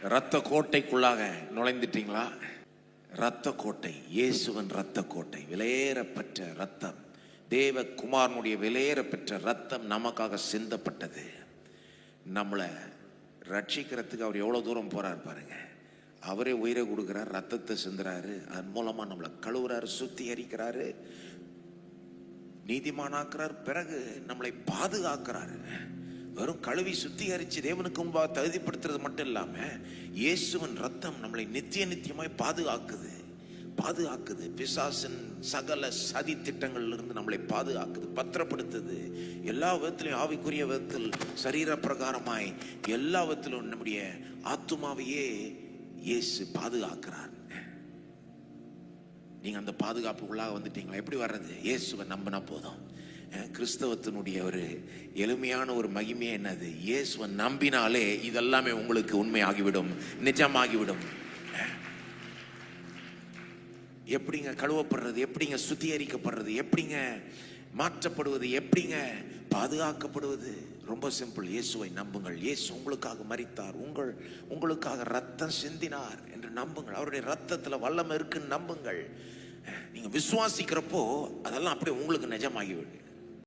இரத்த கோட்டைக்குள்ளாக நுழைந்துட்டீங்களா? இரத்த கோட்டை, இயேசுவின் இரத்த கோட்டை, விலையேறப்பெற்ற இரத்தம், தேவகுமாரனுடைய விலையேறப்பெற்ற இரத்தம் நமக்காக சிந்தப்பட்டது. நம்மளை ரட்சிக்கிறதுக்கு அவர் எவ்வளோ தூரம் போறார் பாருங்க. அவரே உயிரை கொடுக்குறார், ரத்தத்தை சிந்துறாரு, அதன் மூலமா நம்மளை கழுவுறாரு, சுத்திகரிக்கிறாரு, நீதிமானாக்குறார், பிறகு நம்மளை பாதுகாக்கிறாரு. வெறும் கழுவி சுத்திகரிச்சு தேவனுக்கு முன்பாக தகுதிப்படுத்துறது மட்டும் இல்லாம இயேசுவின் ரத்தம் நம்மளை நித்தியமாய் பாதுகாக்குது. பிசாசின் சகல சதி திட்டங்கள்ல இருந்து நம்மளை பாதுகாக்குது, பத்திரப்படுத்துது. எல்லா விதத்திலும் ஆவிக்குரிய விதத்தில், சரீர பிரகாரமாய் எல்லா விதத்திலும் நம்முடைய ஆத்துமாவையே இயேசு பாதுகாக்கிறார். நீங்க அந்த பாதுகாப்புக்குள்ளாக வந்துட்டீங்களா? எப்படி வர்றது? இயேசுவை நம்பினா போதும். கிறிஸ்தவத்தினுடைய ஒரு எளிமையான ஒரு மகிமையே என்னது? இயேசுவை நம்பினாலே இதெல்லாமே உங்களுக்கு உண்மையாகிவிடும், நிஜமாகிவிடும். எப்படிங்க கழுவப்படுறது, எப்படிங்க சுத்திகரிக்கப்படுறது, எப்படிங்க மாற்றப்படுவது, எப்படிங்க பாதுகாக்கப்படுவது? ரொம்ப சிம்பிள். இயேசுவை நம்புங்கள். இயேசு உங்களுக்காக மரித்தார், உங்களுக்காக ரத்தம் சிந்தினார் என்று நம்புங்கள். அவருடைய ரத்தத்துல வல்லமை இருக்குன்னு நம்புங்கள். நீங்க விசுவாசிக்கிறப்போ அதெல்லாம் அப்படியே உங்களுக்கு நிஜமாகிவிடும்.